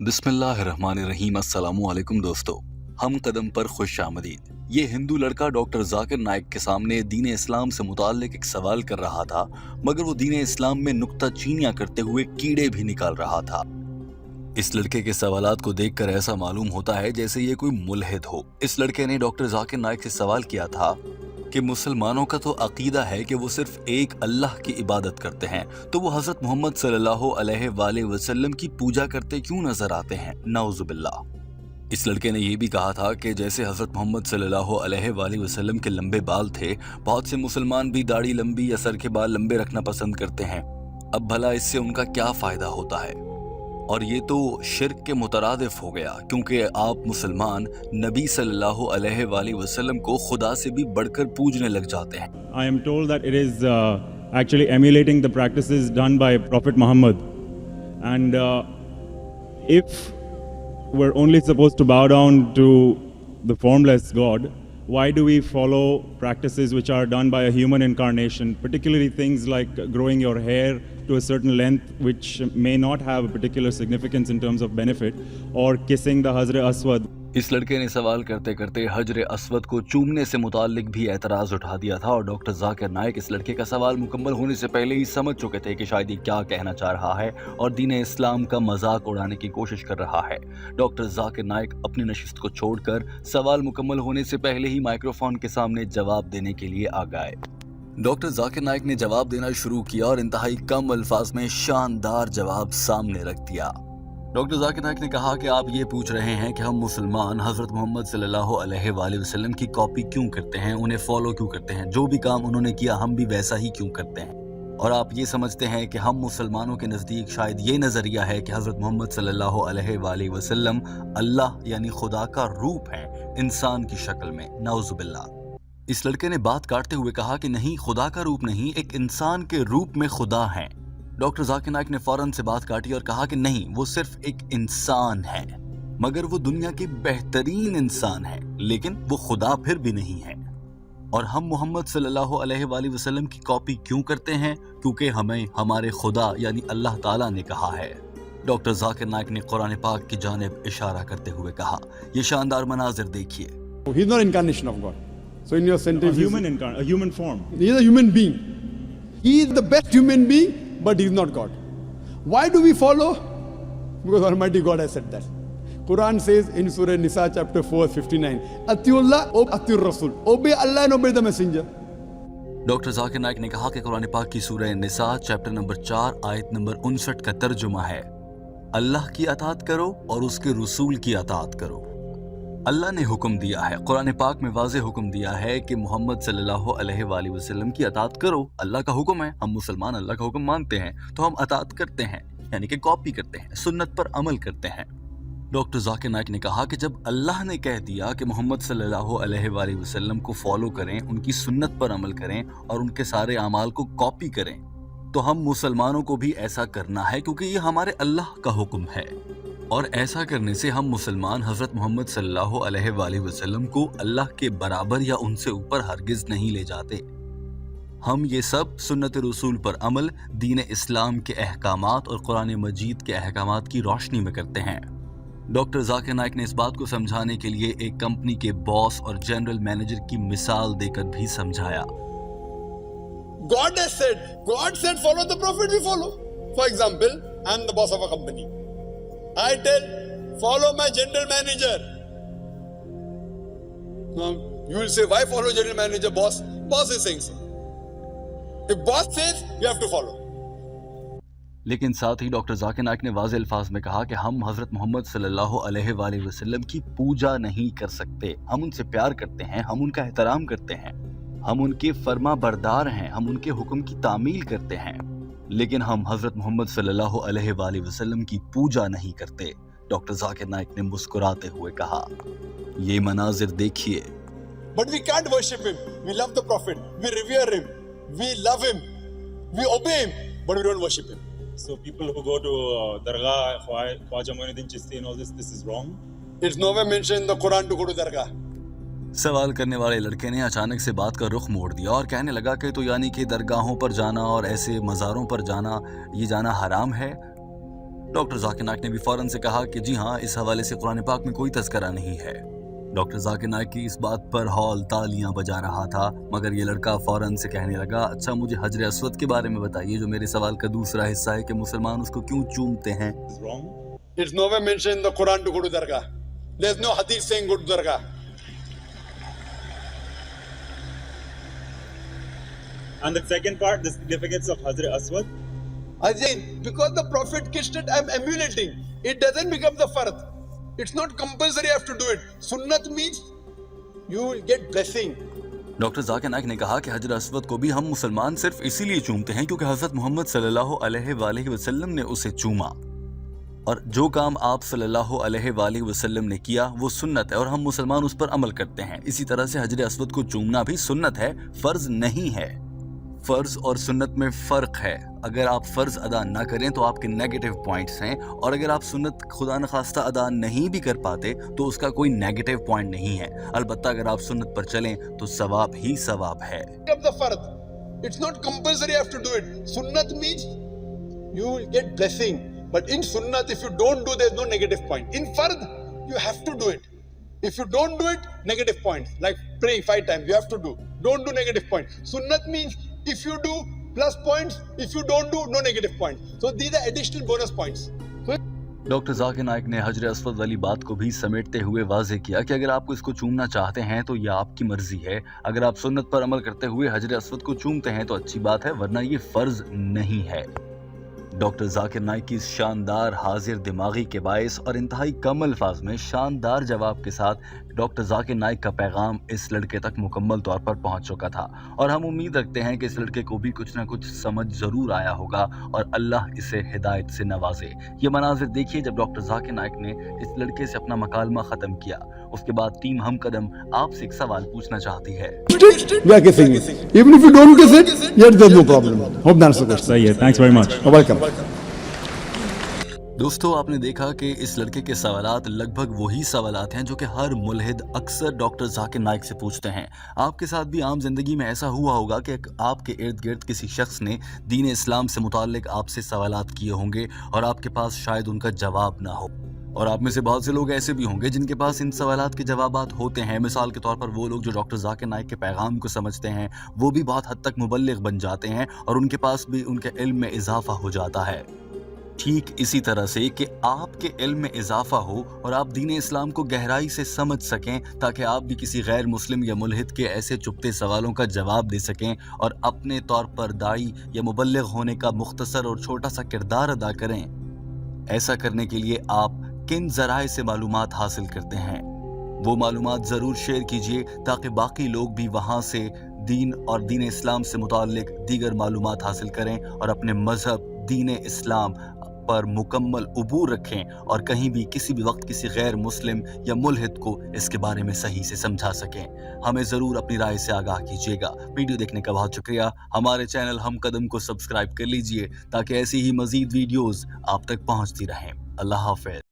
बिस्मिल्लाहिर्रहमानिर्रहीम। अस्सलामु अलैकुम दोस्तों, हम कदम पर खुश आमदीद। ये हिंदू लड़का डॉक्टर जाकिर नाइक के सामने दीन इस्लाम से मुताल्लिक एक सवाल कर रहा था, मगर वो दीन इस्लाम में नुक्ता चीनियां करते हुए कीड़े भी निकाल रहा था। इस लड़के के सवालात को देखकर ऐसा मालूम होता है जैसे ये कोई मुल्हिद हो। इस लड़के ने डॉक्टर जाकिर नाइक से सवाल किया था कि मुसलमानों का तो अकीदा है कि वो सिर्फ एक अल्लाह की इबादत करते हैं, तो वो हजरत मोहम्मद सल्लल्लाहु अलैहि वसल्लम की पूजा करते क्यों नजर आते हैं? नाउजुबिल्लाह। इस लड़के ने यह भी कहा था कि जैसे हजरत मोहम्मद सल्लल्लाहु अलैहि वसल्लम के लंबे बाल थे, बहुत से मुसलमान भी दाढ़ी लंबी या सर के बाल लंबे रखना पसंद करते हैं। अब भला इससे उनका क्या फायदा होता है? और ये तो शिर्क के मुतरादिफ हो गया, क्योंकि आप मुसलमान नबी सल्लल्लाहु अलैहि वसल्लम को खुदा से भी बढ़कर पूजने लग जाते हैं। I am told that it is actually emulating the practices done by Prophet Muhammad. And if we're only supposed to bow down to the formless God, why do we follow practices which are done by a human incarnation, particularly things like growing your hair to a certain length, which may not have a particular significance in terms of benefit, or kissing the Hazrat Aswad? इस लड़के ने सवाल करते करते हजर Aswad को चूमने से मुतालिक भी एतराज उठा दिया था, और डॉक्टर जाकिर नाइक इस लड़के का सवाल मुकम्मल होने से पहले ही समझ चुके थे कि शायद ये क्या कहना चाह रहा है और दीन इस्लाम का मजाक उड़ाने की कोशिश कर रहा है। डॉक्टर जाकिर नाइक अपनी नशिस्त को छोड़कर सवाल मुकम्मल होने से पहले ही माइक्रोफोन के सामने जवाब देने के लिए आ गए। डॉक्टर जाकिर नाइक ने जवाब देना शुरू किया और इंतहाई कम अल्फाज में शानदार जवाब सामने रख दिया। डॉक्टर जाकिर नाइक ने कहा कि आप ये पूछ रहे हैं कि हम मुसलमान हजरत मोहम्मद सल्लल्लाहु अलैहि वसल्लम की कॉपी क्यों करते हैं, उन्हें फॉलो क्यों करते हैं, जो भी काम उन्होंने किया हम भी वैसा ही क्यों करते हैं। और आप ये समझते हैं कि हम मुसलमानों के नज़दीक शायद ये नज़रिया है कि हजरत मोहम्मद सल्लल्लाहु अलैहि वसल्लम अल्लाह यानी खुदा का रूप है, इंसान की शक्ल में। नाउजुबिल्लाह। इस लड़के ने बात काटते हुए कहा कि नहीं, खुदा का रूप नहीं, एक इंसान के रूप में खुदा है। डॉक्टर जाकिर नाइक ने फौरन से बात काटी और कहा कि नहीं, वो सिर्फ एक इंसान है, मगर वो दुनिया के बेहतरीन इंसान है, लेकिन वो खुदा फिर भी नहीं है। और हम मोहम्मद सल्लल्लाहु अलैहि वसल्लम की कॉपी क्यों करते हैं? क्योंकि हमें हमारे खुदा यानी अल्लाह ताला ने कहा है। डॉक्टर जाकिर नाइक ने कुरान पाक की जानिब इशारा करते हुए कहा, ये शानदार मनाजिर देखिए। He is not incarnation of God. So in your sentence, A human form. he is a human being. He is the best human being, but he is not God. Why do we follow? Because Almighty God has said that. Quran says in Surah Nisa chapter 4 59, Atiullah o Atiur Rasul. Obey Allah and obey the messenger. Doctor Zakir Naik ने कहा कि कुरान पाक की सूरह निसा chapter number 4 आयत number 59 का तर्जुमा है, अल्लाह की अताअत करो और उसके रसूल की अताअत करो। अल्लाह ने हुक्म दिया है, कुरान पाक में वाज़ेह हुक्म दिया है कि मोहम्मद सल्लल्लाहु अलैहि वसल्लम की अताअत करो। अल्लाह का हुक्म है, हम मुसलमान अल्लाह का हुक्म मानते हैं, तो हम अताअत करते हैं, यानी कि कॉपी करते हैं, सुन्नत पर अमल करते हैं। डॉक्टर जाकिर नाइक ने कहा कि जब अल्लाह ने कह दिया कि मोहम्मद सल्लल्लाहु अलैहि वसल्लम को फॉलो करें, उनकी सुन्नत पर अमल करें और उनके सारे अमाल को कॉपी करें, तो हम मुसलमानों को भी ऐसा करना है, क्योंकि ये हमारे अल्लाह का हुक्म है। और ऐसा करने से हम मुसलमान हजरत मोहम्मद सल्लल्लाहु अलैहि वसल्लम को अल्लाह के बराबर या उनसे ऊपर हरगिज नहीं ले जाते। हम ये सब सुन्नत रसूल पर अमल, दीन इस्लाम के अहकामात और कुरान मजीद के अहकामात की रोशनी में करते हैं। डॉक्टर जाकिर नाइक ने इस बात को समझाने के लिए एक कंपनी के बॉस और जनरल मैनेजर की मिसाल देकर भी समझाया। God said follow the prophet, we follow. For example, I am the boss of a company. I tell, follow my general manager. Now, you will say, why follow general manager, boss? Boss is saying so. If boss says, you have to follow. लेकिन साथ ही doctor Zakir Naik ने वाज़ेह अल्फाज में कहा कि हम हजरत मोहम्मद सल्लल्लाहु अलैहि वसल्लम की पूजा नहीं कर सकते। हम उनसे प्यार करते हैं, हम उनका एहतराम करते हैं, हम उनके फर्मा बरदार हैं, हम उनके हुक्म की तामील करते हैं, लेकिन हम हजरत मोहम्मद सल्लल्लाहु अलैहि वसल्लम की पूजा नहीं करते। डॉक्टर जाकिर नाइक ने मुस्कुराते हुए कहा, ये मनाजिर देखिए। But we can't worship him. We love the prophet. We revere him. We love him. We obey him. But we don't worship him. So people who go to Dargah, Khwaja Muinuddin Chishti and all this is wrong? It's nowhere mentioned in the Quran to go to Dargah. सवाल करने वाले लड़के ने अचानक से बात का रुख मोड़ दिया और कहने लगा कि तो यानी कि दरगाहों पर जाना और ऐसे मज़ारों पर जाना, ये जाना हराम है। डॉक्टर जाकिर नाइक ने भी फौरन से कहा कि जी हाँ, इस हवाले से कुरान पाक में कोई तज़किरा नहीं है। डॉक्टर जाकिर नाइक की इस बात पर हॉल तालियां बजा रहा था, मगर ये लड़का फौरन से कहने लगा, अच्छा मुझे हजर अस्वद के बारे में बताइए, जो मेरे सवाल का दूसरा हिस्सा है कि मुसलमान उसको क्यों चूमते हैं। It's nowhere mentioned in the Quran to go to Dargah. There's no hadith saying go to Dargah. And the second part, the significance of Hazrat Aswad. Again, because the Prophet kissed it, I'm emulating. It doesn't become the fard. It's not compulsory, I have to do it. Sunnat means you will get blessing. Doctor Zakir Naik ने कहा कि हजर Aswad को भी हम मुसलमान सिर्फ इसीलिए चूमते हैं क्योंकि हजरत मोहम्मद सल्लल्लाहु अलैहि वसल्लम ने उसे चूमा, और जो काम आप सल्लल्लाहु अलैहि वसल्लम ने किया वो सुन्नत है और हम मुसलमान उस पर अमल करते हैं। इसी तरह से हजर अस्वद को चूमना भी सुन्नत है, फर्ज नहीं है। फर्ज और सुन्नत में फ़र्क है। अगर आप फ़र्ज अदा ना करें तो आपके नेगेटिव पॉइंट्स हैं, और अगर आप सुन्नत खुदा न खास्ता अदा नहीं भी कर पाते तो उसका कोई नेगेटिव पॉइंट नहीं है। अलबत्ता अगर आप सुन्नत पर चलें तो सवाब ही सवाब है। The fard. It's not compulsory, I have to do it. Sunnat means you will get blessing. But in sunnat, if you don't do, there's no negative point. In fard, you have to do it. If you don't do it, negative point. Like praying 5 times, you have to do. Don't do, negative point. Sunnat means if you do, plus points. If you don't do, no negative point. So these are additional bonus points. Doctor Zakir Naik ने हजर Aswad वाली बात को भी समेटते हुए वाज़ेह किया कि अगर आपको इसको चूमना चाहते हैं तो यह आपकी मर्जी है। अगर आप सुन्नत पर अमल करते हुए हजर अस्वद को चूमते हैं तो अच्छी बात है, वरना ये फ़र्ज नहीं है। डॉक्टर जाकिर नाइक की इस शानदार हाजिर दिमागी के बायस और इंतहाई कम अल्फाज में शानदार जवाब के साथ डॉक्टर जाकिर नाइक का पैगाम इस लड़के तक मुकम्मल तौर पर पहुंच चुका था, और हम उम्मीद रखते हैं कि इस लड़के को भी कुछ ना कुछ समझ ज़रूर आया होगा और अल्लाह इसे हिदायत से नवाजे। ये मनाजिर देखिए जब डॉक्टर जाकिर नाइक ने इस लड़के से अपना मकालमा ख़त्म किया। उसके बाद टीम हम कदम आपसे एक सवाल पूछना चाहती है। We are kissing it. Even if you don't kiss it, yet there's no problem. Hope that answers the question. सही है, thanks very much. Welcome. दोस्तों, आपने देखा कि इस लड़के के सवालात लगभग वही सवालात हैं जो कि हर मुल्हिद अक्सर डॉक्टर जाकिर नाइक से पूछते हैं। आपके साथ भी आम जिंदगी में ऐसा हुआ होगा कि आपके इर्द गिर्द किसी शख्स ने दीन इस्लाम से मुताल्लिक आपसे सवालात किए होंगे और आपके पास शायद उनका जवाब ना हो, और आप में से बहुत से लोग ऐसे भी होंगे जिनके पास इन सवालात के जवाबात होते हैं। मिसाल के तौर पर वो लोग जो डॉक्टर जाकिर नाइक के पैगाम को समझते हैं वो भी बहुत हद तक मुबल्लिग बन जाते हैं और उनके पास भी उनके इल्म में इजाफा हो जाता है। ठीक इसी तरह से कि आपके इल्म में इजाफा हो और आप दीन इस्लाम को गहराई से समझ सकें, ताकि आप भी किसी गैर मुस्लिम या मुल्हिद के ऐसे चुपते सवालों का जवाब दे सकें और अपने तौर पर दाई या मुबल्लिग होने का मुख्तसर और छोटा सा किरदार अदा करें। ऐसा करने के लिए आप किन ज़राए से मालूमात हासिल करते हैं वो मालूमात ज़रूर शेयर कीजिए, ताकि बाकी लोग भी वहाँ से दीन और दीन इस्लाम से मुताल्लिक दीगर मालूमात हासिल करें और अपने मज़हब दीन इस्लाम पर मुकम्मल उबूर रखें और कहीं भी किसी भी वक्त किसी गैर मुस्लिम या मुल्हिद को इसके बारे में सही से समझा सकें। हमें ज़रूर अपनी राय से आगाह कीजिएगा। वीडियो देखने का बहुत शुक्रिया। हमारे चैनल हम कदम को सब्सक्राइब कर लीजिए ताकि ऐसी ही मज़ीद वीडियोज़ आप तक पहुँचती रहें। अल्लाह हाफ़िज़।